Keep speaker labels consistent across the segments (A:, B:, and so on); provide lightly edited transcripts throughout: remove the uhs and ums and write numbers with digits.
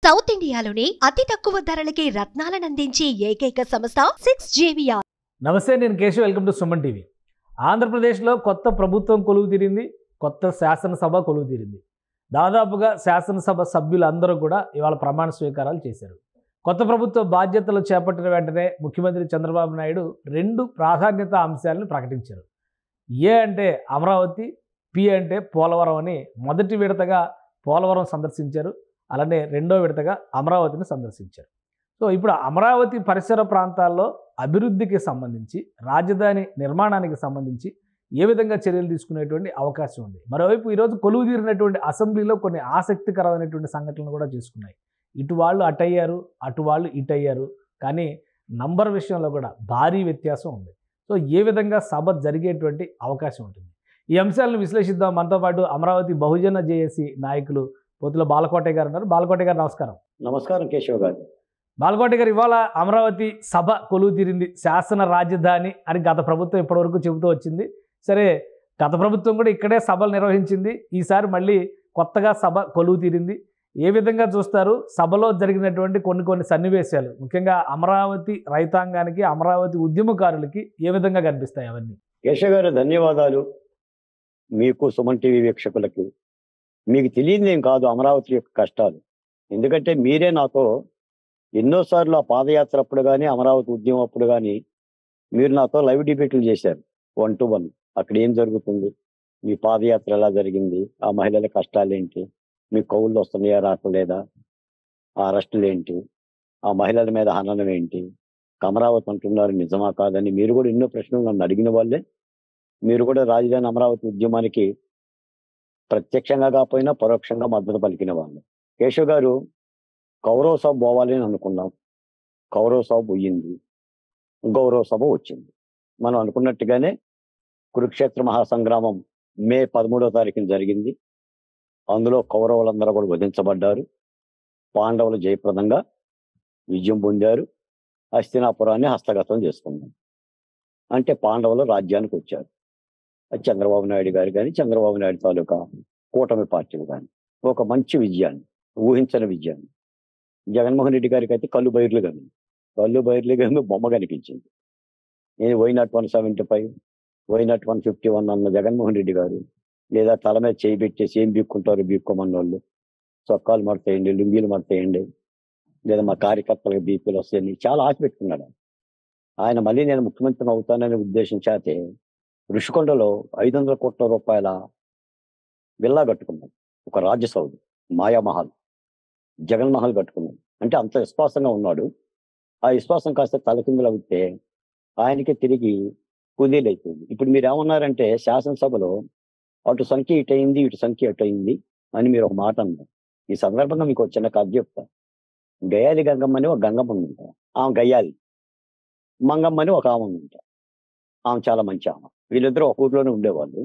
A: South ఇండియాలోనే అతి తక్కువ ధరలకి రత్నాలనందించే ఏకైక సంస్థ 6JVR.
B: నమస్తే, నేను Keshav. Welcome to Suman TV. ఆంధ్రప్రదేశ్లో కొత్త ప్రభుత్వం కొలువు తీరింది, కొత్త శాసనసభ కొలువు తీరింది. దాదాపుగా శాసనసభ సభ్యులందరూ కూడా ఇవాళ ప్రమాణ స్వీకారాలు చేశారు. కొత్త ప్రభుత్వ బాధ్యతలు చేపట్టిన వెంటనే ముఖ్యమంత్రి చంద్రబాబు నాయుడు 2 ప్రాధాన్యత అంశాలను ప్రకటించారు. ఏ అంటే అమరావతి, పి అంటే పోలవరం అని మొదటి విడతగా పోలవరం సందర్శించారు. అలానే రెండో విడతగా అమరావతిని సందర్శించారు. సో ఇప్పుడు అమరావతి పరిసర ప్రాంతాల్లో అభివృద్ధికి సంబంధించి, రాజధాని నిర్మాణానికి సంబంధించి ఏ విధంగా చర్యలు తీసుకునేటువంటి అవకాశం ఉంది. మరోవైపు ఈరోజు కొలువు తీరినటువంటి అసెంబ్లీలో కొన్ని ఆసక్తికరమైనటువంటి సంఘటనలు కూడా చేసుకున్నాయి. ఇటు వాళ్ళు అటయ్యారు, అటు వాళ్ళు ఇటయ్యారు. కానీ నంబర్ విషయంలో కూడా భారీ వ్యత్యాసం ఉంది. సో ఏ విధంగా సభ జరిగేటువంటి అవకాశం ఉంటుంది, ఈ అంశాలను విశ్లేషిద్దాం. మనతో పాటు అమరావతి బహుజన జేఏసీ నాయకులు పోతుల బాలకోటయ్య గారు ఉన్నారు. బాలకోటయ్య గారు నమస్కారం.
C: నమస్కారం కేశవ్ గారు.
B: బాలకోటయ్య గారు, ఇవాళ అమరావతి సభ కొలువు తీరింది. శాసన రాజధాని అని గత ప్రభుత్వం ఇప్పటివరకు చెబుతూ వచ్చింది. సరే, గత ప్రభుత్వం కూడా ఇక్కడే సభలు నిర్వహించింది. ఈసారి మళ్ళీ కొత్తగా సభ కొలువు తీరింది. ఏ విధంగా చూస్తారు సభలో జరిగినటువంటి కొన్ని సన్నివేశాలు, ముఖ్యంగా అమరావతి రైతాంగానికి, అమరావతి ఉద్యమకారులకి ఏ విధంగా కనిపిస్తాయి అవన్నీ?
C: కేశవ్ గారు, ధన్యవాదాలు. మీకు, సుమన్ టీవీ వీక్షకులకి. మీకు తెలియదేం కాదు అమరావతి యొక్క కష్టాలు. ఎందుకంటే మీరే నాతో ఎన్నోసార్లు ఆ పాదయాత్ర అప్పుడు కానీ, అమరావతి ఉద్యమం అప్పుడు కానీ మీరు నాతో లైవ్ డిబేట్లు చేశారు, 1 to 1. అక్కడ ఏం జరుగుతుంది, మీ పాదయాత్ర ఎలా జరిగింది, ఆ మహిళల కష్టాలు ఏంటి, మీ కౌళ్ళు వస్తున్నాయా రావట్లేదా, ఆ అరెస్టులు ఏంటి, ఆ మహిళల మీద హననం ఏంటి, అమరావతి అంటున్నారు నిజమా కాదని మీరు కూడా ఎన్నో ప్రశ్నలు నన్ను అడిగిన వాళ్ళే. మీరు కూడా రాజధాని అమరావతి ఉద్యమానికి ప్రత్యక్షంగా కాకపోయినా పరోక్షంగా మద్దతు పలికిన వాళ్ళు. కేశవ్ గారు, కౌరవ సభ పోవాలి అని అనుకున్నాం. కౌరవ సభ పోయింది, గౌరవ సభ వచ్చింది. మనం అనుకున్నట్టుగానే కురుక్షేత్ర మహాసంగ్రామం మే 13వ తారీఖున జరిగింది. అందులో కౌరవులందరూ కూడా వధించబడ్డారు. పాండవులు జయప్రదంగా విజయం పొందారు. హస్తినాపురాన్ని హస్తగతం చేసుకున్నారు. అంటే పాండవులు రాజ్యానికి వచ్చారు. అది చంద్రబాబు నాయుడు గారు కానీ, చంద్రబాబు నాయుడు తాలూకా కూటమి పార్టీలు కానీ ఒక మంచి విజయాన్ని, ఊహించని విజయాన్ని. జగన్మోహన్ రెడ్డి గారికి అయితే కళ్ళు బైర్లుగా బొమ్మ కనిపించింది. నేను వైనాట్ 175, వైనాట్ 151 అన్న జగన్మోహన్ రెడ్డి గారు, లేదా తల మీద చేయి పెట్టేసి ఏం బీక్కుంటారు బీక్కోమన్నోళ్ళు, చొక్కాలు మడతాయండి, లుంగీలు మడతాయండి, లేదా మా కార్యకర్తలకు బీపీలు వస్తాయని చాలా ఆశ పెట్టుకున్నాడు ఆయన. మళ్ళీ నేను ముఖ్యమంత్రిని అవుతాననే ఉద్దేశం చేతే ఋషికొండలో 500 కోట్ల రూపాయల విల్లా కట్టుకున్నాడు. ఒక రాజ్యసౌధి, మాయామహల్, జగన్మహల్ కట్టుకున్నాడు. అంటే అంత విశ్వాసంగా ఉన్నాడు. ఆ విశ్వాసం కాస్త తలకిందులు అవుతే ఆయనకి తిరిగి కుదేలైపోయింది. ఇప్పుడు మీరు ఏమన్నారంటే శాసనసభలో అటు సంఖ్య ఇటు అయింది, ఇటు సంఖ్య అటు అయింది అని మీరు ఒక మాట అన్నారు. ఈ సందర్భంగా మీకు ఒక చిన్న కథ చెప్తా. గయాలి గంగమ్మ అని ఒక గంగమ్మ ఉందంట. ఆమె గయ్యాలి. మంగమ్మ అని ఒక ఆమె ఉందంట. ఆమె చాలా మంచి ఆమె. వీళ్ళిద్దరూ ఒక ఊర్లోనే ఉండేవాళ్ళు.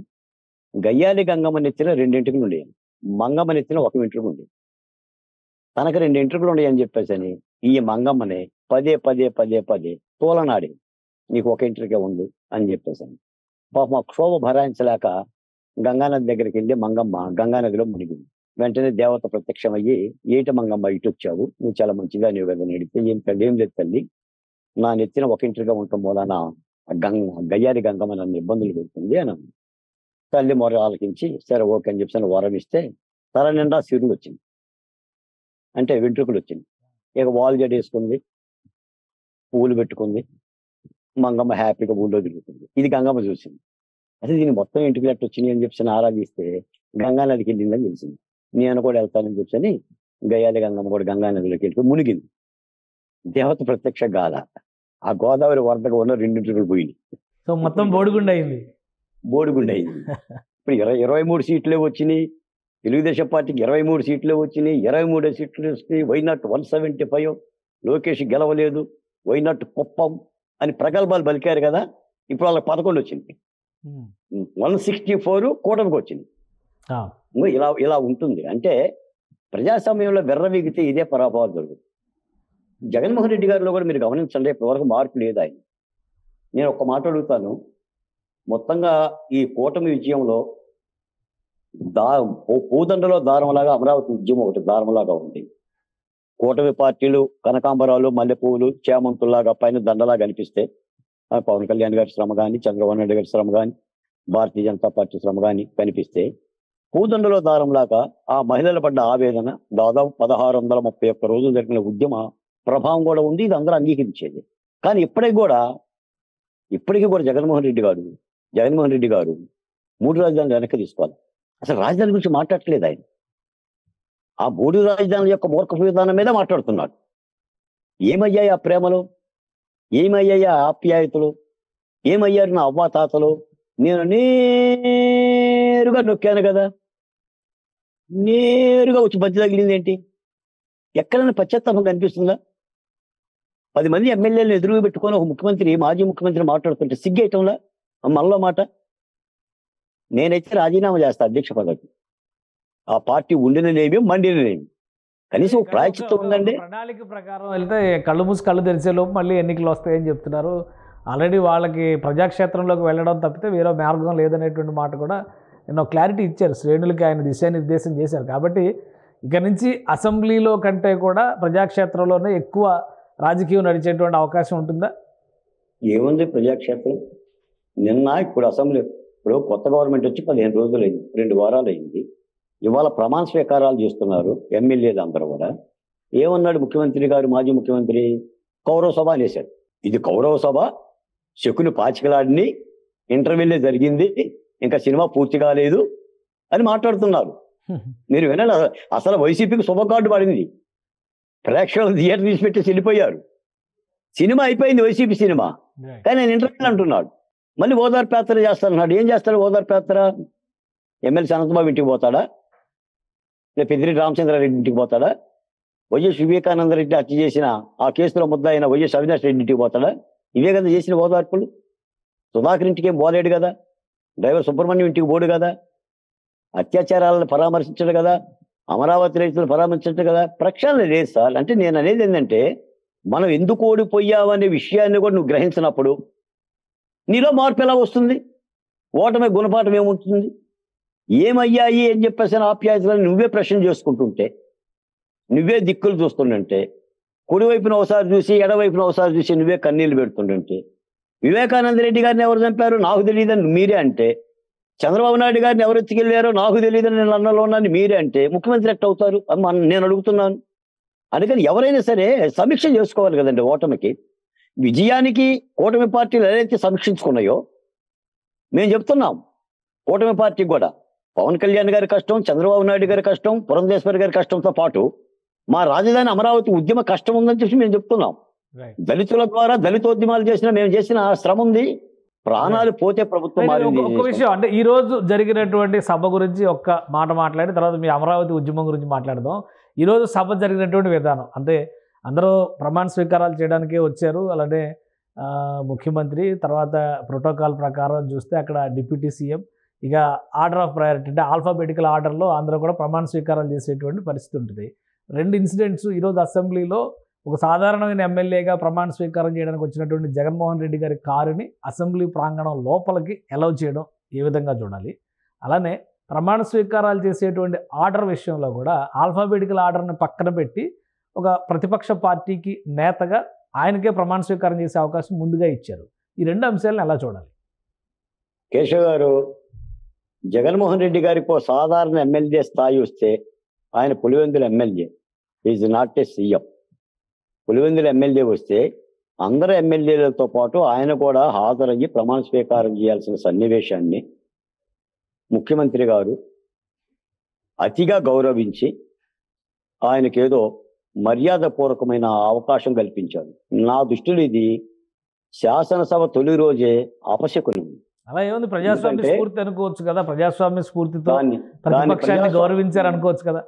C: గయ్యాలి గంగమ్మ నెత్తిన 2 ఎంట్రుకలు ఉండేవి, మంగమ్మ నెత్తిన 1 వెంట్రుక ఉండేది. తనకు 2 ఎంట్రుకలు ఉండేవి అని చెప్పేసి అని ఈ మంగమ్మని పదే తోలనాడి, నీకు 1 ఎంట్రుకే ఉంది అని చెప్పేసాను. పాపం ఆ క్షోభ భరాయించలేక గంగానది దగ్గరికి వెళ్ళి మంగమ్మ గంగానదిలో మునిగింది. వెంటనే దేవత ప్రత్యక్షమయ్యి, ఏటి మంగమ్మ ఇటు వచ్చావు, నువ్వు చాలా మంచిగా నీవు కదా నడితే, ఏం లేదు తల్లి, నా నెత్తిన 1 ఎంట్రుగా ఉండటం మూలన గయ్యారి గంగమ్మ నన్ను ఇబ్బందులు పెడుతుంది అని అన్నాను. తల్లి మొర ఆలకించి సరే ఓకే అని చెప్పి వరం ఇస్తే తల నిండా సిరులు వచ్చింది, అంటే వెంట్రుకలు వచ్చింది. ఇక వాల్ జడ వేసుకుంది, పువ్వులు పెట్టుకుంది. మంగమ్మ హ్యాపీగా ఊళ్ళో తిరుగుతుంది. ఇది గంగమ్మ చూసింది. అసలు దీన్ని మొత్తం వెంట్రుకలు వచ్చినాయి అని చెప్పి ఆరాధిస్తే గంగా నదికి వెళ్ళిందని తెలిసింది. నేను కూడా వెళ్తానని చెప్పని గయ్యాలి గంగమ్మ కూడా గంగా నదిలోకి వెళ్ళి మునిగింది. దేవత ప్రత్యక్ష గాల. ఆ గోదావరి వరదగా ఉన్న 2 ఎంట్రుకలు పోయింది.
B: సో మొత్తం బోడిగుండ అయింది.
C: ఇప్పుడు 23 సీట్లే వచ్చినాయి. తెలుగుదేశం పార్టీకి 23 సీట్లే వచ్చినాయి. 23 సీట్లు వస్తాయి. వైనాట్ 175, లోకేష్ గెలవలేదు, వైనాట్ కుప్పం అని ప్రగల్భాలు పలికారు కదా. ఇప్పుడు వాళ్ళకి 11 వచ్చింది. 164 కూటమికి వచ్చింది. ఇలా ఉంటుంది. అంటే ప్రజాస్వామ్యంలో వెర్రవీగితే ఇదే పరాభవాలు జరుగుతుంది. జగన్మోహన్ రెడ్డి గారిలో కూడా మీరు గమనించండి, ఇప్పటివరకు మార్పు లేదు ఆయన. నేను ఒక్క మాట అడుగుతాను, మొత్తంగా ఈ కూటమి విజయంలో పూదండలో దారంలాగా అమరావతి ఉద్యమం ఒకటి దారంలాగా ఉంది. కూటమి పార్టీలు కనకాంబరాలు మల్లెపూలు చేమంతుల్లాగా పైన దండలా కనిపిస్తే పవన్ కళ్యాణ్ గారి శ్రమ కానీ చంద్రబాబు నాయుడు గారి శ్రమ కానీ భారతీయ జనతా పార్టీ శ్రమ కానీ కనిపిస్తే పూదండలో దారంలాగా ఆ మహిళలు పడ్డ ఆవేదన దాదాపు 1631 రోజులు జరిగిన ఉద్యమ ప్రభావం కూడా ఉంది. ఇది అందరూ అంగీకరించేది. కానీ ఇప్పటికి కూడా జగన్మోహన్ రెడ్డి గారు 3 రాజధానులు వెనక్కి తీసుకోవాలి. అసలు రాజధాని గురించి మాట్లాడట్లేదు ఆయన. ఆ 3 రాజధానుల యొక్క మూర్ఖపు విధానం మీద మాట్లాడుతున్నాడు. ఏమయ్యాయి ఆ ప్రేమలు, ఏమయ్యాయి ఆ ఆప్యాయతలు, ఏమయ్యారు నా అవ్వాతాతలు? నేను నేరుగా నొక్కాను కదా, నేరుగా వచ్చి బజ్జి తగిలింది ఏంటి? ఎక్కడైనా పశ్చాత్తాపం కనిపిస్తుందా? 10 మంది ఎమ్మెల్యేలను ఎదురుగా పెట్టుకొని ఒక మాజీ ముఖ్యమంత్రి మాట్లాడుతుంటే సిగ్గేయటంలా మనలో మాట. నేనైతే రాజీనామా చేస్తా అధ్యక్ష పదవికి. ఆ పార్టీ ఉండినలేమి మండినలేమి, కనీసం ప్రాయశ్చిత్తం ఉందండి.
B: ప్రణాళిక ప్రకారం వెళ్తే కళ్ళు మూసి కళ్ళు తెరిచే లోపు మళ్ళీ ఎన్నికలు వస్తాయని చెప్తున్నారు. ఆల్రెడీ వాళ్ళకి ప్రజాక్షేత్రంలోకి వెళ్ళడం తప్పితే వేరే మార్గం లేదనేటువంటి మాట కూడా ఎన్నో క్లారిటీ ఇచ్చారు. శ్రేణులకి ఆయన దిశానిర్దేశం చేశారు. కాబట్టి ఇక నుంచి అసెంబ్లీలో కంటే కూడా ప్రజాక్షేత్రంలోనే ఎక్కువ రాజకీయం నడిచేటువంటి అవకాశం ఉంటుందా?
C: ఏముంది ప్రజాక్షేత్రం? ఇప్పుడు అసెంబ్లీ, ఇప్పుడు కొత్త గవర్నమెంట్ వచ్చి 15 రోజులు అయింది, 2 వారాలు అయింది. ఇవాళ ప్రమాణ స్వీకారాలు చేస్తున్నారు ఎమ్మెల్యేలు అందరూ కూడా. ఏమన్నాడు ముఖ్యమంత్రి గారు, మాజీ ముఖ్యమంత్రి? కౌరవ సభ అనేశాడు. ఇది కౌరవ సభ, శకుని పాచికలాడిని, ఇంటర్వ్యూలే జరిగింది, ఇంకా సినిమా పూర్తి కాలేదు అని మాట్లాడుతున్నారు. మీరు వినండి, అసలు వైసీపీకి శుభకార్డు పడింది. ప్రేక్షకులు థియేటర్ తీసిపెట్టి వెళ్ళిపోయారు. సినిమా అయిపోయింది, వైసీపీ సినిమా. కానీ ఆయన ఇంటర్వ్యూలు అంటున్నాడు. మళ్ళీ ఓదార్పు యాత్ర చేస్తానన్నాడు. ఏం చేస్తాడు ఓదార్పు యాత్ర? ఎమ్మెల్సీ అనంతబాబు ఇంటికి పోతాడా? లేదా పెద్దిరెడ్డి రామచంద్రారెడ్డి ఇంటికి పోతాడా? వైఎస్ వివేకానందరెడ్డి హత్య చేసిన ఆ కేసులో ముద్దాయిన వైఎస్ అవినాష్ రెడ్డి ఇంటికి పోతాడా? ఇవే కదా చేసిన ఓదార్పులు. సుధాకర్ ఇంటికి ఏం పోలేడు కదా, డ్రైవర్ సుబ్రహ్మణ్యం ఇంటికి పోడు కదా, అత్యాచారాలను పరామర్శించడు కదా, అమరావతి రైతులను పరామర్శించడు కదా. ప్రక్షాళన లేదు సార్. అంటే నేను అనేది ఏంటంటే, మనం ఎందుకు ఓడిపోయామనే విషయాన్ని కూడా నువ్వు గ్రహించినప్పుడు నీలో మార్పు ఎలా వస్తుంది? ఓటమి గుణపాఠం ఏముంటుంది? ఏమయ్యాయి అని చెప్పేసి ఆప్యాయతలను నువ్వే ప్రశ్న చేసుకుంటుంటే, నువ్వే దిక్కులు చూస్తుంటే, కుడివైపున ఒకసారి చూసి ఎడవైపున ఒకసారి చూసి నువ్వే కన్నీళ్లు పెడుతుంటే, వివేకానంద రెడ్డి గారిని ఎవరు చంపారు నాకు తెలియదని మీరే అంటే, చంద్రబాబు నాయుడు గారిని ఎవరు ఎత్తుకెళ్ళారో నాకు తెలియదని నేను అన్నలో ఉన్నాను మీరే అంటే, ముఖ్యమంత్రి ఎట్ట అవుతారు అని నేను అడుగుతున్నాను. అందుకని ఎవరైనా సరే సమీక్ష చేసుకోవాలి కదండి. ఓటమికి విజయానికి కూటమి పార్టీలు ఏదైతే సమీక్షించుకున్నాయో మేము చెప్తున్నాం. కూటమి పార్టీకి కూడా పవన్ కళ్యాణ్ గారి కష్టం, చంద్రబాబు నాయుడు గారి కష్టం, పురంధేశ్వరి గారి కష్టంతో పాటు మా రాజధాని అమరావతి ఉద్యమ కష్టం ఉందని చెప్పి మేము చెప్తున్నాం. దళితుల ద్వారా దళితోద్యమాలు మేము చేసిన శ్రమ ఉంది. ప్రాణాలు పోతే ప్రభుత్వం
B: ఒక విషయం అంటే ఈ రోజు జరిగినటువంటి సభ గురించి ఒక్క మాట మాట్లాడి తర్వాత మీ అమరావతి ఉద్యమం గురించి మాట్లాడదాం. ఈరోజు సభ జరిగినటువంటి విధానం అంటే అందరూ ప్రమాణ స్వీకారాలు చేయడానికే వచ్చారు. అలానే ముఖ్యమంత్రి, తర్వాత ప్రోటోకాల్ ప్రకారం చూస్తే అక్కడ డిప్యూటీ సీఎం, ఇక ఆర్డర్ ఆఫ్ ప్రయారిటీ అంటే ఆల్ఫాబెటికల్ ఆర్డర్లో అందరూ కూడా ప్రమాణ స్వీకారాలు చేసేటువంటి పరిస్థితి ఉంటుంది. 2 ఇన్సిడెంట్స్ ఈరోజు అసెంబ్లీలో. ఒక సాధారణమైన ఎమ్మెల్యేగా ప్రమాణ స్వీకారం చేయడానికి వచ్చినటువంటి జగన్మోహన్ రెడ్డి గారి కారుని అసెంబ్లీ ప్రాంగణం లోపలికి అలౌ చేయడం ఏ విధంగా చూడాలి? అలానే ప్రమాణ స్వీకారాలు చేసేటువంటి ఆర్డర్ విషయంలో కూడా ఆల్ఫాబెటికల్ ఆర్డర్ని పక్కన పెట్టి ఒక ప్రతిపక్ష పార్టీకి నేతగా ఆయనకే ప్రమాణ స్వీకారం చేసే అవకాశం ముందుగా ఇచ్చారు. ఈ 2 అంశాలను ఎలా చూడాలి?
C: కేశవ్ గారు, జగన్మోహన్ రెడ్డి గారికి సాధారణ ఎమ్మెల్యే స్థాయి వస్తే ఆయన Pulivendula MLA, is not a CM. Pulivendula MLA వస్తే అందరు ఎమ్మెల్యేలతో పాటు ఆయన కూడా హాజరయ్యి ప్రమాణ స్వీకారం చేయాల్సిన సన్నివేశాన్ని ముఖ్యమంత్రి గారు అతిగా గౌరవించి ఆయనకేదో మర్యాదపూర్వకమైన అవకాశం కల్పించారు. నా దృష్టిలో ఇది శాసనసభ తొలి రోజే అపశకునం.
B: అలా ఏముంది, ప్రజాస్వామ్య స్ఫూర్తి అనుకోవచ్చు కదా, ప్రజాస్వామ్య స్ఫూర్తితో ప్రతిపక్షాన్ని గౌరవించారు అనుకోవచ్చు కదా.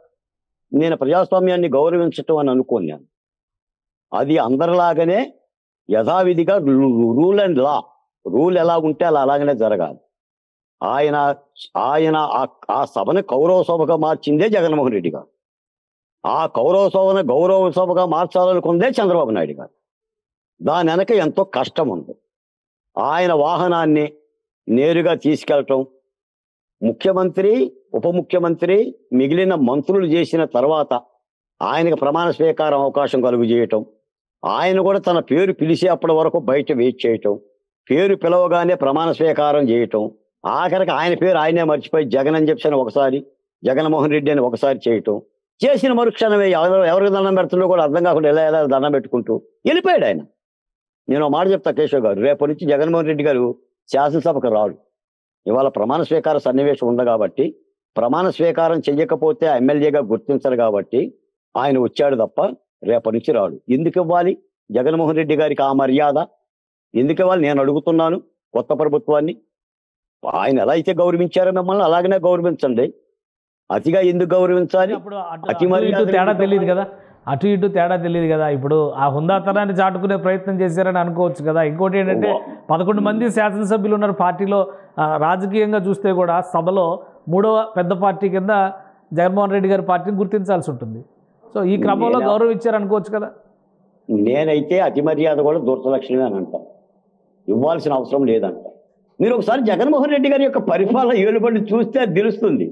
C: నేను ప్రజాస్వామ్యాన్ని గౌరవించటం అని అనుకోను. అది అందరిలాగానే యథావిధిగా రూల్ అండ్ లా, రూల్ ఎలా ఉంటే అలాగనే జరగాలి. ఆయన ఆ సభను కౌరవ సభగా మార్చిందే జగన్మోహన్ రెడ్డి గారు. ఆ కౌరవ సభను గౌరవ సభగా మార్చాలనుకుందే చంద్రబాబు నాయుడు గారు. దాని వెనక ఎంతో కష్టం ఉంది. ఆయన వాహనాన్ని నేరుగా తీసుకెళ్ళటం, ముఖ్యమంత్రి, ఉప ముఖ్యమంత్రి, మిగిలిన మంత్రులు చేసిన తర్వాత ఆయనకు ప్రమాణ స్వీకారం అవకాశం కలుగు చేయటం, ఆయన కూడా తన పేరు పిలిచే అప్పటి వరకు బయట వెయిట్ చేయటం, పేరు పిలవగానే ప్రమాణ స్వీకారం చేయటం, ఆఖరికి ఆయన పేరు ఆయనే మర్చిపోయి జగన్ అని చెప్పి ఒకసారి, జగన్మోహన్ రెడ్డి అని ఒకసారి చేయటం, చేసిన మరుక్షణమే ఎవరికి దండం పెడుతుండో కూడా అర్థం కాకుండా ఎలా దండం పెట్టుకుంటూ వెళ్ళిపోయాడు ఆయన. నేను ఒక మాట చెప్తా కేశవ్ గారు, రేపటి నుంచి జగన్మోహన్ రెడ్డి గారు శాసనసభకు రాడు. ఇవాళ ప్రమాణ స్వీకార సన్నివేశం ఉంది కాబట్టి, ప్రమాణ స్వీకారం చెయ్యకపోతే ఎమ్మెల్యేగా గుర్తించరు కాబట్టి ఆయన వచ్చాడు తప్ప రేపటి నుంచి రాడు. ఎందుకు ఇవ్వాలి జగన్మోహన్ రెడ్డి గారికి ఆ మర్యాద? ఎందుకు ఇవ్వాలి నేను అడుగుతున్నాను కొత్త ప్రభుత్వాన్ని. ఆయన ఎలా అయితే గౌరవించారో మిమ్మల్ని అలాగనే గౌరవించండి. అతిగా ఎందుకు గౌరవించాలి?
B: అప్పుడు
C: అతి మర్యాద
B: తేడా తెలియదు కదా, అటు ఇటు తేడా తెలియదు కదా. ఇప్పుడు ఆ హుందాతనాన్ని చాటుకునే ప్రయత్నం చేశారని అనుకోవచ్చు కదా. ఇంకోటి ఏంటంటే 11 మంది శాసనసభ్యులు ఉన్నారు పార్టీలో. రాజకీయంగా చూస్తే కూడా సభలో 3వ పెద్ద పార్టీ కింద జగన్మోహన్ రెడ్డి గారి పార్టీని గుర్తించాల్సి ఉంటుంది. సో ఈ క్రమంలో గౌరవించారు అనుకోవచ్చు కదా.
C: నేనైతే అతి మర్యాద కూడా దురదలక్షణమే అని అంటాను, ఇవ్వాల్సిన అవసరం లేదంట. మీరు ఒకసారి జగన్మోహన్ రెడ్డి గారి యొక్క పరిపాలన ఏలుబడి చూస్తే అది తెలుస్తుంది.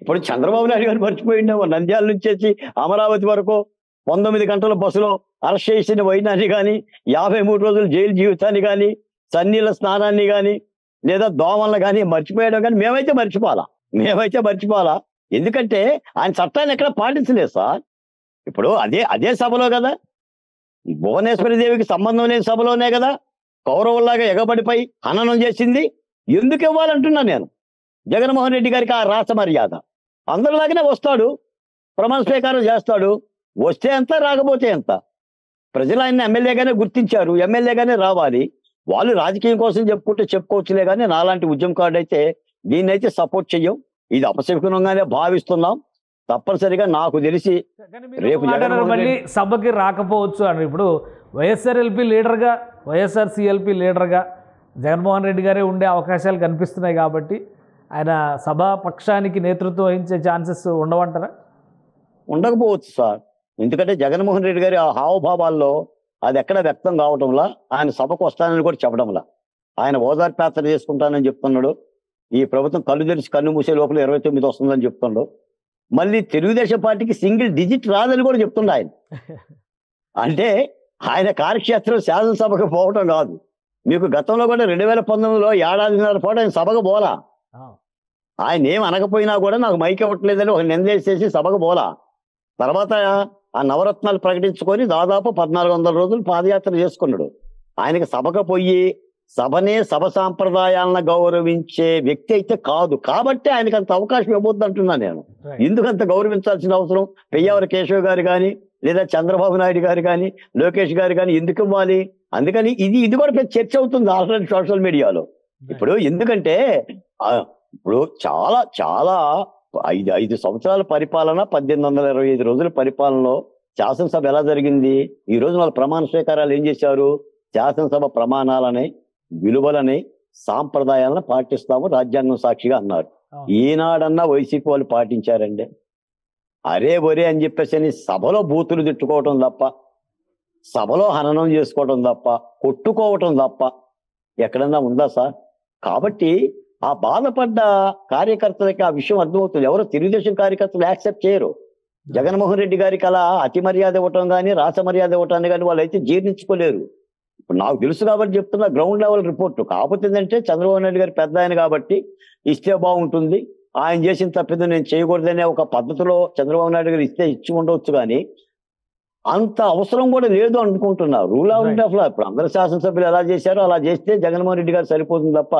C: ఇప్పుడు చంద్రబాబు నాయుడు గారు మర్చిపోయిండేమో, నంద్యాల నుంచి వచ్చి అమరావతి వరకు 19 గంటల బస్సులో అరెస్ట్ చేసిన వైనాన్ని కానీ, 53 రోజులు జైలు జీవితాన్ని కానీ, సన్నీళ్ళ స్నానాన్ని కానీ, లేదా దోమలను కానీ మర్చిపోయడం కానీ మేమైతే మర్చిపోవాలా. ఎందుకంటే ఆయన చట్టాన్ని ఎక్కడ పాటించలేదు సార్. ఇప్పుడు అదే సభలో కదా, భువనేశ్వరి దేవికి సంబంధం లేని సభలోనే కదా కౌరవుల్లాగా ఎగబడిపై హననం చేసింది. ఎందుకు ఇవ్వాలంటున్నా నేను జగన్మోహన్ రెడ్డి గారికి ఆ రాష్ట్ర మర్యాద? అందరిలాగానే వస్తాడు, ప్రమాణ స్వీకారం చేస్తాడు, వస్తే ఎంత రాకపోతే ఎంత. ప్రజలు ఆయన ఎమ్మెల్యేగానే గుర్తించారు, ఎమ్మెల్యేగానే రావాలి. వాళ్ళు రాజకీయం కోసం చెప్పుకోవచ్చులే కానీ నాలాంటి ఉద్యమకారుడు అయితే దీన్ని అయితే సపోర్ట్ చెయ్యం. ఇది అపశకునంగానే భావిస్తున్నాం. తప్పనిసరిగా నాకు తెలిసి రేపు
B: మళ్ళీ సభకి రాకపోవచ్చు అని. ఇప్పుడు వైఎస్ఆర్ఎల్పీ లీడర్గా, వైఎస్ఆర్సీఎల్పీ లీడర్గా జగన్మోహన్ రెడ్డి గారే ఉండే అవకాశాలు కనిపిస్తున్నాయి కాబట్టి ఆయన సభాపక్షానికి నేతృత్వం వహించే ఛాన్సెస్ ఉండవంటారా?
C: ఉండకపోవచ్చు సార్. ఎందుకంటే జగన్మోహన్ రెడ్డి గారి ఆ హావభావాల్లో అది ఎక్కడ వ్యక్తం కావటంలా, ఆయన సభకు వస్తానని కూడా చెప్పడంలా, ఆయన ఓదార్పాత్ర చేసుకుంటానని చెప్తున్నాడు. ఈ ప్రభుత్వం కళ్ళు తెరిచి కన్ను మూసే లోపల 29 వస్తుందని చెప్తున్నాడు. మళ్ళీ తెలుగుదేశం పార్టీకి సింగిల్ డిజిట్ రాదని కూడా చెప్తుండే ఆయన. అంటే ఆయన కార్యక్షేత్రం శాసనసభకు పోవటం కాదు. మీకు గతంలో కూడా 2019లో ఏడాదిన్నర పాటు ఆయన సభకు పోలా. ఆయన ఏం అనకపోయినా కూడా నాకు మైక్ ఇవ్వట్లేదని ఒక నిందేసేసి సభకు పోలా. తర్వాత ఆ నవరత్నాలు ప్రకటించుకొని దాదాపు 1400 రోజులు పాదయాత్ర చేసుకున్నాడు. ఆయనకి సభకు పోయి సభ సాంప్రదాయాలను గౌరవించే వ్యక్తి అయితే కాదు. కాబట్టి ఆయనకు అంత అవకాశం ఇవ్వద్దు అంటున్నాను నేను. ఎందుకంత గౌరవించాల్సిన అవసరం పెయ్యావర కేశవ్ గారు కానీ, లేదా చంద్రబాబు నాయుడు గారు కానీ, లోకేష్ గారు కానీ ఎందుకు ఇవ్వాలి? అందుకని ఇది కూడా పెద్ద చర్చ అవుతుంది ఆల్రెడీ సోషల్ మీడియాలో. ఇప్పుడు ఎందుకంటే ఇప్పుడు చాలా చాలా 5 సంవత్సరాల పరిపాలన, 1825 రోజుల పరిపాలనలో శాసనసభ ఎలా జరిగింది? ఈ రోజు వాళ్ళ ప్రమాణ స్వీకారాలు ఏం చేశారు? శాసనసభ ప్రమాణాలని, విలువలని, సాంప్రదాయాలను పాటిస్తాము రాజ్యాంగం సాక్షిగా అన్నారు. ఈనాడన్నా వైసీపీ వాళ్ళు పాటించారండి? అరే ఒరే అని చెప్పేసి సభలో బూతులు తిట్టుకోవటం తప్ప, సభలో హననం చేసుకోవటం తప్ప, కొట్టుకోవటం తప్ప ఎక్కడన్నా ఉందా సార్? కాబట్టి ఆ బాధపడ్డ కార్యకర్తలకి ఆ విషయం అర్థమవుతుంది. ఎవరో తెలుగుదేశం కార్యకర్తలు యాక్సెప్ట్ చేయరు. జగన్మోహన్ రెడ్డి గారికి అలా అతి మర్యాద ఇవ్వటం కానీ, రాస మర్యాద ఇవ్వటాన్ని కానీ వాళ్ళు అయితే జీర్ణించుకోలేరు. ఇప్పుడు నాకు తెలుసు కాబట్టి చెప్తున్నా, గ్రౌండ్ లెవెల్ రిపోర్ట్. కాకపోతే ఏంటంటే చంద్రబాబు నాయుడు గారు పెద్ద ఆయన కాబట్టి ఇస్తే బాగుంటుంది, ఆయన చేసిన తప్పిదో నేను చేయకూడదనే ఒక పద్ధతిలో చంద్రబాబు నాయుడు గారు ఇచ్చి ఉండవచ్చు. కానీ అంత అవసరం కూడా లేదు అనుకుంటున్నారు. రూల్ ఆఫ్ లా ఇప్పుడు అందరు శాసనసభ్యులు ఎలా చేశారో అలా చేస్తే జగన్మోహన్ రెడ్డి గారు సరిపోతుంది తప్ప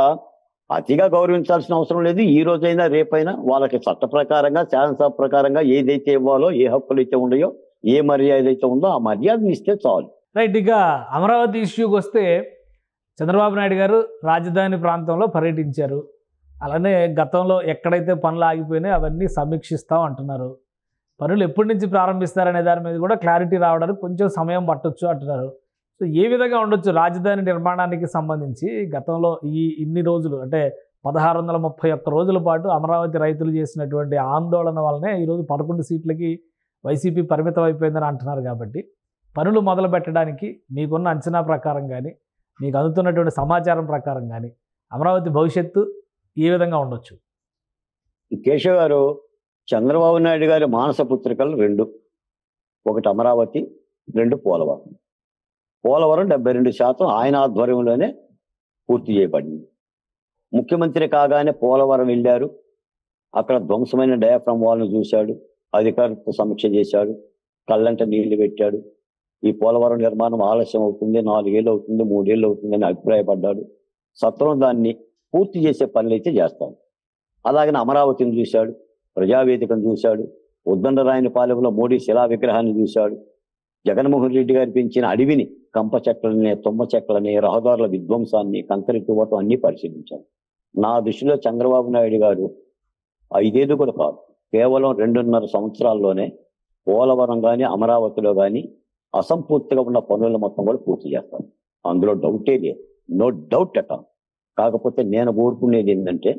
C: అతిగా గౌరవించాల్సిన అవసరం లేదు. ఈ రోజైనా రేపైనా వాళ్ళకి చట్ట ప్రకారంగా, శాసనసభ ప్రకారంగా ఏదైతే ఇవ్వాలో, ఏ హక్కులు అయితే ఉన్నాయో, ఏ మర్యాద అయితే ఉందో ఆ మర్యాదను ఇస్తే చాలు.
B: రైట్. ఇక అమరావతి ఇష్యూకి వస్తే చంద్రబాబు నాయుడు గారు రాజధాని ప్రాంతంలో పర్యటించారు. అలానే గతంలో ఎక్కడైతే పనులు ఆగిపోయినాయో అవన్నీ సమీక్షిస్తాం అంటున్నారు. పనులు ఎప్పటి నుంచి ప్రారంభిస్తారనే దాని మీద కూడా క్లారిటీ రావడానికి కొంచెం సమయం పట్టొచ్చు అంటున్నారు. సో ఏ విధంగా ఉండొచ్చు రాజధాని నిర్మాణానికి సంబంధించి? గతంలో ఇన్ని రోజులు అంటే 1631 రోజుల పాటు అమరావతి రైతులు చేసినటువంటి ఆందోళన వల్లనే ఈరోజు 11 సీట్లకి వైసీపీ పరిమితం అయిపోయిందని అంటున్నారు. కాబట్టి పనులు మొదలు పెట్టడానికి మీకున్న అంచనా ప్రకారం కానీ, మీకు అందుతున్నటువంటి సమాచారం ప్రకారం కానీ అమరావతి భవిష్యత్తు ఏ విధంగా ఉండొచ్చు?
C: కేశవ్ గారు, చంద్రబాబు నాయుడు గారి మానస పుత్రికలు 2. ఒకటి అమరావతి, 2 పోలవరం. పోలవరం 72% ఆయన ఆధ్వర్యంలోనే పూర్తి చేయబడింది. ముఖ్యమంత్రి కాగానే పోలవరం వెళ్ళారు. అక్కడ ధ్వంసమైన డయాఫ్రమ్ వాల్ను చూశాడు, అధికారులతో సమీక్ష చేశాడు, కళ్ళంట నీళ్లు పెట్టాడు. ఈ పోలవరం నిర్మాణం ఆలస్యం అవుతుంది, 4 ఏళ్ళు అవుతుంది, 3 ఏళ్ళు అవుతుంది అని అభిప్రాయపడ్డాడు. సత్వరం దాన్ని పూర్తి చేసే పనులైతే చేస్తాడు. అలాగనే అమరావతిని చూశాడు, ప్రజావేదికను చూశాడు, ఉద్దండరాయనిపాలెంలో మోడీ శిలా విగ్రహాన్ని చూశాడు, జగన్మోహన్ రెడ్డి గారు పెంచిన అడవిని, కంప చెట్లని, తుమ్మ చెట్లని, రహదారుల విధ్వంసాన్ని, కంకరి తువ్వటం అన్ని పరిశీలించాడు. నా దృష్టిలో చంద్రబాబు నాయుడు గారు 5 ఏళ్ళు కూడా కాదు, కేవలం 2.5 సంవత్సరాల్లోనే పోలవరం కానీ అమరావతిలో కానీ అసంపూర్తిగా ఉన్న పనులు మొత్తం కూడా పూర్తి చేస్తారు. అందులో డౌటే లేదు, నో డౌట్ అట. కాకపోతే నేను కోరుకునేది ఏంటంటే,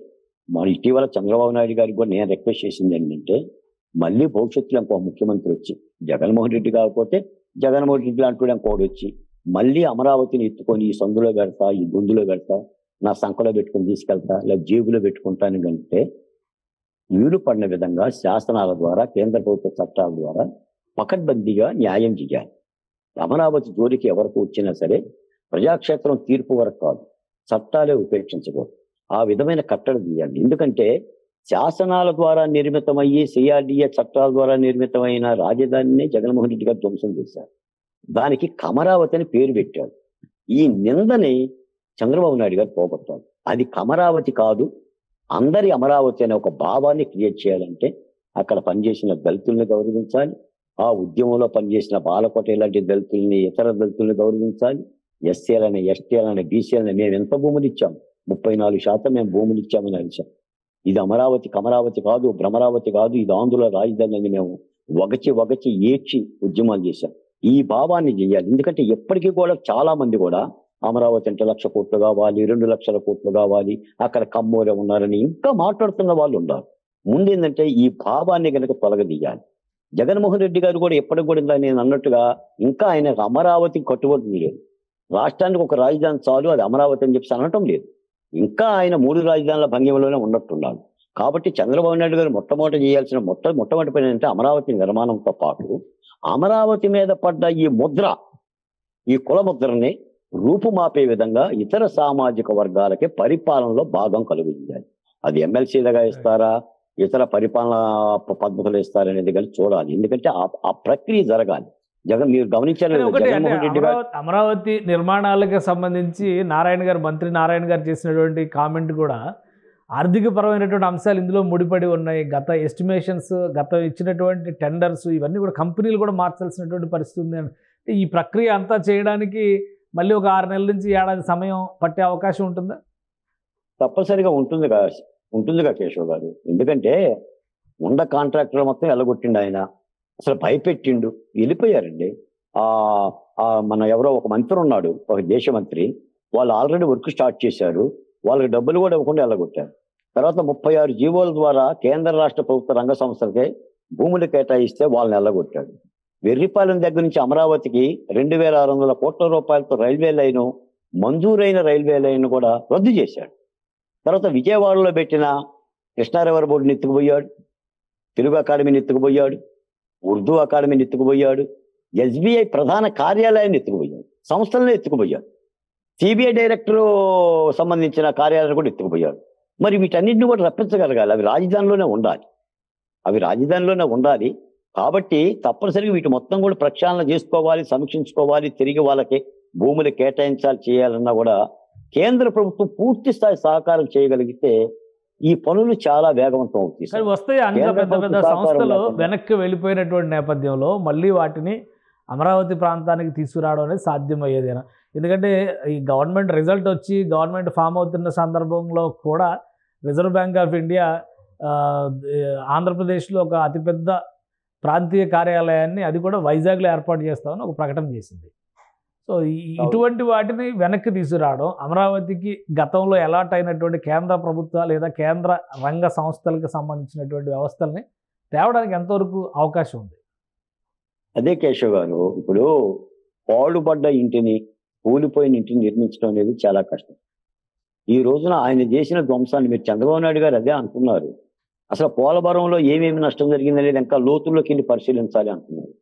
C: మన ఇటీవల చంద్రబాబు నాయుడు గారికి కూడా నేను రిక్వెస్ట్ చేసింది ఏంటంటే, మళ్ళీ భవిష్యత్తులో ఇంకో ముఖ్యమంత్రి వచ్చి, జగన్మోహన్ రెడ్డి కాకపోతే జగన్మోహన్ రెడ్డి లాంటి ఇంకోటి వచ్చి మళ్ళీ అమరావతిని ఎత్తుకొని ఈ సందులో పెడతా, ఈ గుందులో పెడతా, నా సంఖలో పెట్టుకుని తీసుకెళ్తా, లేదా జేబులో పెట్టుకుంటాను కంటే వీలు పడిన విధంగా శాసనాల ద్వారా, కేంద్ర ప్రభుత్వ చట్టాల ద్వారా పకడ్బందీగా న్యాయం చేయాలి. అమరావతి జోలికి ఎవరికి వచ్చినా సరే ప్రజాక్షేత్రం తీర్పు వరకు కాదు, చట్టాలే ఉపేక్షించకూడదు. ఆ విధమైన కట్టడి తీయాలి. ఎందుకంటే శాసనాల ద్వారా నిర్మితమయ్యి, సిఆర్డిఏ చట్టాల ద్వారా నిర్మితమైన రాజధానిని జగన్మోహన్ రెడ్డి గారు ధ్వంసం చేశారు. దానికి కమరావతి అని పేరు పెట్టాడు. ఈ నిందని చంద్రబాబు నాయుడు గారు పోగొట్టాడు. అది కమరావతి కాదు, అందరి అమరావతి అనే ఒక భావాన్ని క్రియేట్ చేయాలంటే అక్కడ పనిచేసిన దళితుల్ని గౌరవించాలి, ఆ ఉద్యమంలో పనిచేసిన బాలకోట లాంటి దళితుల్ని, ఇతర దళితుల్ని గౌరవించాలి. ఎస్సీలని, ఎస్టీలని, బీసీలని మేము ఎంత భూములు ఇచ్చాము, 34% మేము భూములు ఇచ్చామని అరిచాం. ఇది అమరావతి కమరావతి కాదు, భ్రమరావతి కాదు, ఇది ఆంధ్రుల రాజధాని అని మేము వగచి ఏడ్చి ఉద్యమాలు చేశాం. ఈ భావాన్ని చేయాలి. ఎందుకంటే ఎప్పటికీ కూడా చాలా మంది కూడా అమరావతి అంటే 1,00,000 కోట్లు కావాలి, 2 లక్షల కోట్లు కావాలి, అక్కడ కమ్మోరే ఉన్నారని ఇంకా మాట్లాడుతున్న వాళ్ళు ఉన్నారు. ముందేంటంటే ఈ భావాన్ని కనుక తొలగదీయాలి. జగన్మోహన్ రెడ్డి గారు కూడా ఎప్పటికి కూడా నేను అన్నట్టుగా ఇంకా ఆయన అమరావతికి కట్టుబడి లేదు. రాష్ట్రానికి ఒక రాజధాని చాలు, అది అమరావతి అని చెప్పి అనటం లేదు. ఇంకా ఆయన 3 రాజధానుల భంగిమలోనే ఉన్నట్టున్నాడు. కాబట్టి చంద్రబాబు నాయుడు గారు మొట్టమొదటి చేయాల్సిన మొట్టమొదటి పని అంటే అమరావతి నిర్మాణంతో పాటు అమరావతి మీద పడ్డ ఈ ముద్ర, ఈ కుల ముద్రని రూపుమాపే విధంగా ఇతర సామాజిక వర్గాలకి పరిపాలనలో భాగం కలుగుతుంది. అది ఎమ్మెల్సీలుగా ఇస్తారా, ఇతర పరిపాలన పద్ధతులు ఇస్తారనేది కానీ చూడాలి. ఎందుకంటే ఆ ప్రక్రియ జరగాలి. మీరు గమనించారు, జగన్మోహన్ రెడ్డి గారు
B: అమరావతి నిర్మాణాలకు సంబంధించి మంత్రి నారాయణ గారు చేసినటువంటి కామెంట్ కూడా ఆర్థికపరమైనటువంటి అంశాలు ఇందులో ముడిపడి ఉన్నాయి. గత ఎస్టిమేషన్స్, గత ఇచ్చినటువంటి టెండర్స్, ఇవన్నీ కూడా కంపెనీలు కూడా మార్చాల్సినటువంటి పరిస్థితి ఉంది. ఈ ప్రక్రియ అంతా చేయడానికి మళ్ళీ ఒక 6 నెలల నుంచి ఏడాది సమయం పట్టే అవకాశం ఉంటుందా?
C: తప్పనిసరిగా ఉంటుందిగా కేశవ్ గారు. ఎందుకంటే కాంట్రాక్టర్ మొత్తం ఎల్లగొట్టిండు ఆయన, అసలు భయపెట్టిండు, వెళ్ళిపోయారండి. మన ఎవరో ఒక మంత్రి ఉన్నాడు, ఒక దేశ మంత్రి, వాళ్ళు ఆల్రెడీ వర్క్ స్టార్ట్ చేశారు, వాళ్ళకి డబ్బులు కూడా ఇవ్వకుండా ఎల్లగొట్టారు. తర్వాత 36 జీవోల ద్వారా కేంద్ర రాష్ట్ర ప్రభుత్వ రంగ సంస్థలకే భూములు కేటాయిస్తే వాళ్ళని ఎల్లగొట్టాడు. వెర్రిపాలెం దగ్గర నుంచి అమరావతికి 2,600 కోట్ల రూపాయలతో రైల్వే లైను, మంజూరైన రైల్వే లైన్ కూడా రద్దు చేశాడు. తర్వాత విజయవాడలో పెట్టిన కృష్ణారివర్ బోర్డుని ఎత్తుకుపోయాడు, తెలుగు అకాడమీని ఎత్తుకుపోయాడు, ఉర్దూ అకాడమీని ఎత్తుకుపోయాడు, ఎస్బీఐ ప్రధాన కార్యాలయాన్ని ఎత్తుకుపోయాడు, సంస్థలను ఎత్తుకుపోయాడు, సిబిఐ డైరెక్టరు సంబంధించిన కార్యాలయాన్ని కూడా ఎత్తుకుపోయాడు. మరి వీటన్నింటిని కూడా రప్పించగలగాలి. అవి రాజధానిలోనే ఉండాలి. కాబట్టి తప్పనిసరిగా వీటి మొత్తం కూడా ప్రక్షాళన చేసుకోవాలి, సమీక్షించుకోవాలి. తిరిగి వాళ్ళకి భూములు చేయాలన్నా కూడా కేంద్ర ప్రభుత్వం పూర్తి స్థాయి సహకారం చేయగలిగితే ఈ పనులు చాలా వేగవంతం అవుతాయి.
B: వస్తాయి. అంత పెద్ద సంస్థలు వెనక్కి వెళ్ళిపోయినటువంటి నేపథ్యంలో మళ్ళీ వాటిని అమరావతి ప్రాంతానికి తీసుకురావడం అనేది సాధ్యమయ్యేదేనా? ఎందుకంటే ఈ గవర్నమెంట్ రిజల్ట్ వచ్చి గవర్నమెంట్ ఫామ్ అవుతున్న సందర్భంలో కూడా రిజర్వ్ బ్యాంక్ ఆఫ్ ఇండియా ఆంధ్రప్రదేశ్లో ఒక అతిపెద్ద ప్రాంతీయ కార్యాలయాన్ని, అది కూడా వైజాగ్లో ఏర్పాటు చేస్తామని ఒక ప్రకటన చేసింది. సో ఇటువంటి వాటిని వెనక్కి తీసుకురావడం, అమరావతికి గతంలో ఎలాట్ అయినటువంటి కేంద్ర ప్రభుత్వ లేదా కేంద్ర రంగ సంస్థలకు సంబంధించినటువంటి వ్యవస్థల్ని తేవడానికి ఎంతవరకు అవకాశం ఉంది?
C: అదే కేశవ్ గారు, ఇప్పుడు పాడుపడ్డ ఇంటిని, కూలిపోయిన ఇంటిని నిర్మించడం అనేది చాలా కష్టం. ఈ రోజున ఆయన చేసిన ధ్వంసాన్ని మీరు చంద్రబాబు నాయుడు గారు అదే అంటున్నారు. అసలు పోలవరంలో ఏమేమి నష్టం జరిగిందనేది ఇంకా లోతుల్లోకి వెళ్ళి పరిశీలించాలి అంటున్నారు.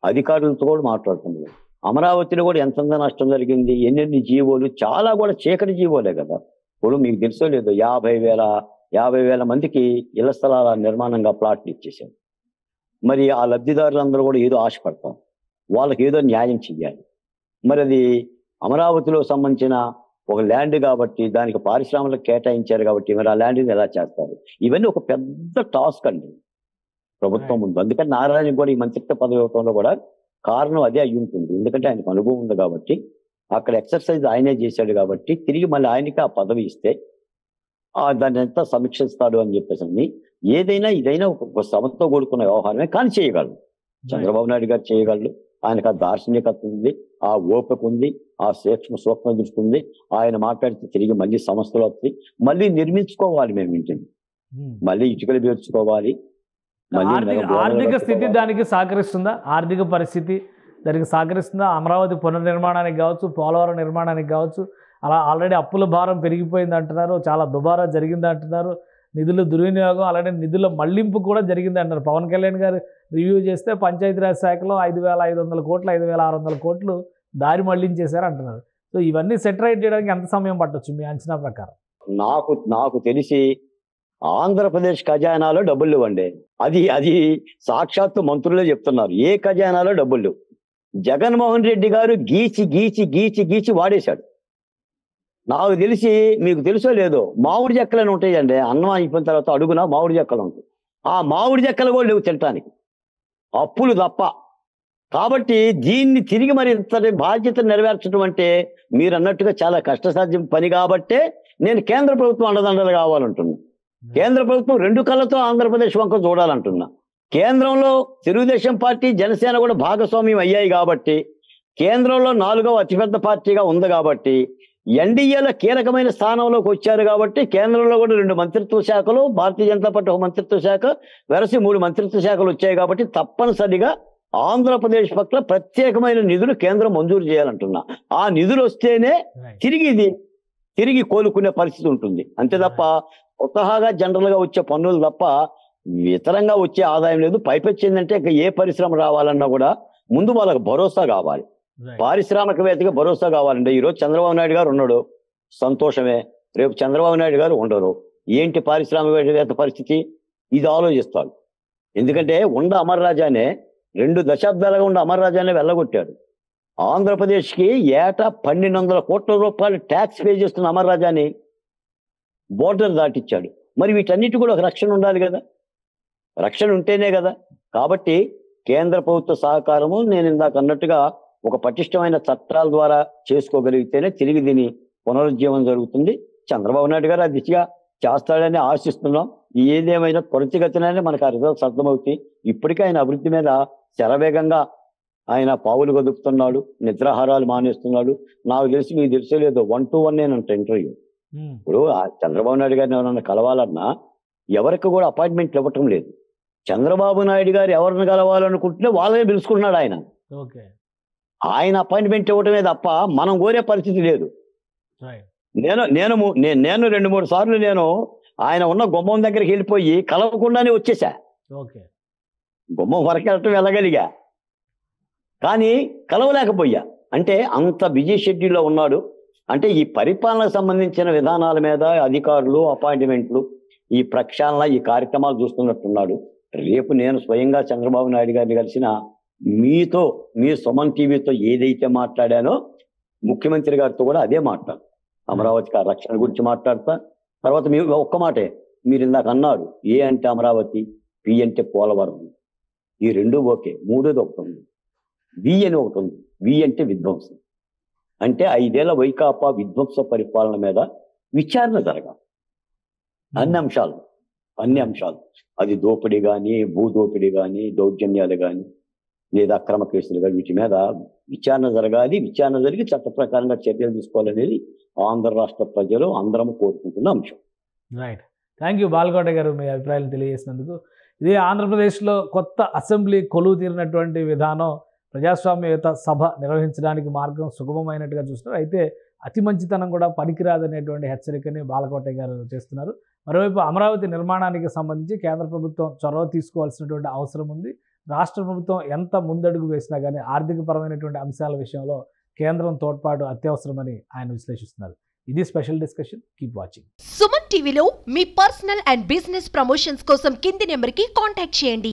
C: అధికారులతో కూడా మాట్లాడుతున్నారు. అమరావతిలో కూడా ఎంత నష్టం జరిగింది, ఎన్నెన్ని జీవోలు, చాలా కూడా చీకటి జీవోలే కదా. ఇప్పుడు మీకు తెలుసో లేదో 50,000 మందికి ఇళ్ల స్థలాల నిర్మాణంగా ప్లాట్లు ఇచ్చేసారు. మరి ఆ లబ్ధిదారులందరూ కూడా ఏదో ఆశపడతాం, వాళ్ళకి ఏదో న్యాయం చెయ్యాలి. మరి అది అమరావతిలో సంబంధించిన ఒక ల్యాండ్ కాబట్టి దానికి పారిశ్రామికలకు కేటాయించారు కాబట్టి మరి ఆ ల్యాండ్ని ఎలా చేస్తారు? ఇవన్నీ ఒక పెద్ద టాస్క్ అండి ప్రభుత్వం ముందు. అందుకని నారాయణ కూడా ఈ మంత్రిత్వ పదవి ఇవ్వడంలో కూడా కారణం అదే అయి ఉంటుంది. ఎందుకంటే ఆయనకు అనుభవం ఉంది కాబట్టి, అక్కడ ఎక్సర్సైజ్ ఆయనే చేశాడు కాబట్టి, తిరిగి మళ్ళీ ఆయనకి ఆ పదవి ఇస్తే దాన్ని ఎంత సమీక్షిస్తాడు అని చెప్పేసి అని ఇదైనా ఒక శ్రమతో కూడుకున్న వ్యవహారమే, కానీ చేయగలరు. చంద్రబాబు నాయుడు గారు చేయగలరు. ఆయనకు ఆ దార్శనికత ఉంది, ఆ ఓపిక ఉంది, ఆ సూక్ష్మ దృష్టి ఉంది. ఆయన మాట్లాడితే తిరిగి మళ్ళీ సమస్యలు వస్తాయి, మళ్ళీ నిర్మించుకోవాలి మేము ఇంటిని, మళ్ళీ ఇటుకలు పేర్చుకోవాలి.
B: ఆర్థిక స్థితి దానికి సహకరిస్తుందా? ఆర్థిక పరిస్థితి దానికి సహకరిస్తుందా? అమరావతి పునర్నిర్మాణానికి కావచ్చు, పోలవరం నిర్మాణానికి కావచ్చు. అలా ఆల్రెడీ అప్పుల భారం పెరిగిపోయింది అంటున్నారు, చాలా దుబారా జరిగింది అంటున్నారు, నిధుల దుర్వినియోగం అలానే నిధుల మళ్లింపు కూడా జరిగింది అంటారు. పవన్ కళ్యాణ్ గారు రివ్యూ చేస్తే పంచాయతీరాజ్ శాఖలో 5,500 కోట్లు 5,600 కోట్లు దారి మళ్లించేశారు అంటున్నారు. సో ఇవన్నీ సెటరైట్ చేయడానికి ఎంత సమయం పట్టొచ్చు మీ అంచనా ప్రకారం?
C: నాకు తెలిసి ఆంధ్రప్రదేశ్ ఖజానాలో డబ్బులు ఇవ్వండి. అది సాక్షాత్తు మంత్రులే చెప్తున్నారు, ఏ ఖజానాలో డబ్బులు. జగన్మోహన్ రెడ్డి గారు గీచి గీచి గీచి గీచి వాడేశాడు. నాకు తెలిసి, మీకు తెలుసో లేదో, మామిడి చెక్కలని ఉంటాయండి, అన్నం అయిపోయిన తర్వాత అడుగున మామిడి చెక్కలు ఉంటాయి. ఆ మామిడి చెక్కలు కూడా లేవు తినటానికి, అప్పులు తప్ప. కాబట్టి దీన్ని తిరిగి మరి బాధ్యత నెరవేర్చడం అంటే మీరు అన్నట్టుగా చాలా కష్టసాధ్యం పని. కాబట్టే నేను కేంద్ర ప్రభుత్వం అండదండలు కావాలంటున్నా. కేంద్ర ప్రభుత్వం 2 కళ్ళతో ఆంధ్రప్రదేశ్ వంక చూడాలంటున్నా. కేంద్రంలో తెలుగుదేశం పార్టీ, జనసేన కూడా భాగస్వామ్యం అయ్యాయి కాబట్టి, కేంద్రంలో 4వ అతిపెద్ద పార్టీగా ఉంది కాబట్టి, ఎన్డీఏలో కీలకమైన స్థానంలోకి వచ్చారు కాబట్టి, కేంద్రంలో కూడా 2 మంత్రిత్వ శాఖలు, భారతీయ జనతా పార్టీ ఒక మంత్రిత్వ శాఖ, వెరసి 3 మంత్రిత్వ శాఖలు వచ్చాయి కాబట్టి తప్పనిసరిగా ఆంధ్రప్రదేశ్ పట్ల ప్రత్యేకమైన నిధులు కేంద్రం మంజూరు చేయాలంటున్నా. ఆ నిధులు వస్తేనే తిరిగి కోలుకునే పరిస్థితి ఉంటుంది. అంతే తప్ప స్వతహాగా జనరల్ గా వచ్చే పన్నులు తప్ప ఇతరంగా వచ్చే ఆదాయం లేదు. పైపెచ్చిందంటే ఏ పరిశ్రమ రావాలన్నా కూడా ముందు వాళ్ళకి భరోసా కావాలి, పారిశ్రామికవేత్తగా భరోసా కావాలంటే. ఈరోజు చంద్రబాబు నాయుడు గారు ఉన్నాడు, సంతోషమే. రేపు చంద్రబాబు నాయుడు గారు ఉండరు, ఏంటి పారిశ్రామికవేత్త పరిస్థితి? ఇది ఆలోచిస్తాడు. ఎందుకంటే అమర్ రాజానే 2 దశాబ్దాలుగా అమర్ రాజానే వెళ్ళగొట్టాడు. ఆంధ్రప్రదేశ్కి ఏటా 1,200 కోట్ల రూపాయలు ట్యాక్స్ పే చేస్తున్న అమర్ రాజాని బోర్డర్ దాటిచ్చాడు. మరి వీటన్నిటి కూడా ఒక రక్షణ ఉండాలి కదా, రక్షణ ఉంటేనే కదా. కాబట్టి కేంద్ర ప్రభుత్వ సహకారము నేను ఇందాక అన్నట్టుగా ఒక పటిష్టమైన చట్టాల ద్వారా చేసుకోగలిగితేనే తిరిగి దీని పునరుజ్జీవనం జరుగుతుంది. చంద్రబాబు నాయుడు గారు ఆ దిశగా చేస్తాడని ఆశిస్తున్నాం. ఏదేమైనా త్వరితగతినే మనకు ఆ రిజల్ట్స్ అర్థమవుతాయి. ఇప్పటికే ఆయన అభివృద్ధి మీద శరవేగంగా ఆయన పావులు గదుపుతున్నాడు, నిద్రాహారాలు మానేస్తున్నాడు. నాకు తెలిసి మీకు తెలిసే లేదు, 1-to-1 నేనంట ఇంటర్వ్యూ. ఇప్పుడు చంద్రబాబు నాయుడు గారిని ఎవరన్నా కలవాలన్నా ఎవరికి కూడా అపాయింట్మెంట్లు ఇవ్వటం లేదు. చంద్రబాబు నాయుడు గారు ఎవరిని కలవాలనుకుంటే వాళ్ళనే పిలుచుకుంటున్నాడు ఆయన. ఆయన అపాయింట్మెంట్ ఇవ్వటమే తప్ప మనం కోరే పరిస్థితి లేదు. నేను 2-3 సార్లు నేను ఆయన ఉన్న గుమ్మం దగ్గరికి వెళ్ళిపోయి కలవకుండానే వచ్చేసా. గుమ్మం వరకు వెళ్ళటం వెళ్ళగలిగా, కానీ కలవలేకపోయా. అంటే అంత బిజీ షెడ్యూల్లో ఉన్నాడు. అంటే ఈ పరిపాలనకు సంబంధించిన విధానాల మీద అధికారులు, అపాయింట్మెంట్లు, ఈ ప్రక్షాళన, ఈ కార్యక్రమాలు చూస్తున్నట్టున్నాడు. రేపు నేను స్వయంగా చంద్రబాబు నాయుడు గారిని కలిసిన మీతో, మీ సుమన్ టీవీతో ఏదైతే మాట్లాడానో ముఖ్యమంత్రి గారితో కూడా అదే మాట్లాడు. అమరావతి రక్షణ గురించి మాట్లాడతా. తర్వాత మీరు ఒక్క మాటే, మీరు ఇందాక అన్నారు, ఏ అంటే అమరావతి, పి అంటే పోలవరం, ఈ 2 ఓకే. 3ది ఒకటి ఉంది, వి అని ఒకటి ఉంది. వి అంటే విధ్వంసం. అంటే 5 ఏళ్ల వైకాపా విధ్వంస పరిపాలన మీద విచారణ జరగాలి. అన్ని అంశాలు, అది దోపిడీ కానీ, భూదోపిడీ కానీ, దౌర్జన్యాలు కానీ, లేదా అక్రమ కేసులు కానీ, వీటి మీద విచారణ జరగాలి. విచారణ జరిగి చట్ట ప్రకారంగా చర్యలు తీసుకోవాలనేది ఆంధ్ర రాష్ట్ర ప్రజలు అందరం కోరుకుంటున్న అంశం.
B: రైట్. థ్యాంక్ యూ బాలకోట గారు, మీ అభిప్రాయాలు తెలియజేసినందుకు. ఇది ఆంధ్రప్రదేశ్లో కొత్త అసెంబ్లీ కొలువు తీరినటువంటి విధానం ప్రజాస్వామ్యయుత సభ నిర్వహించడానికి మార్గం సుగమమైనట్టుగా చూస్తున్నారు. అయితే అతి మంచితనం కూడా పనికిరాదనేటువంటి హెచ్చరికని బాలకోట గారు చేస్తున్నారు. మరోవైపు అమరావతి నిర్మాణానికి సంబంధించి కేంద్ర ప్రభుత్వం చొరవ తీసుకోవాల్సినటువంటి అవసరం ఉంది. రాష్ట్ర ప్రభుత్వం ఎంత ముందడుగు వేసినా కానీ ఆర్థికపరమైనటువంటి అంశాల విషయంలో కేంద్రం తోడ్పాటు అత్యవసరమని ఆయన విశ్లేషిస్తున్నారు. ఇది special discussion. Keep watching.
A: Suman టీవీలో మీ పర్సనల్ అండ్ బిజినెస్ ప్రమోషన్స్ కోసం కింది నెంబర్కి కాంటాక్ట్ చేయండి.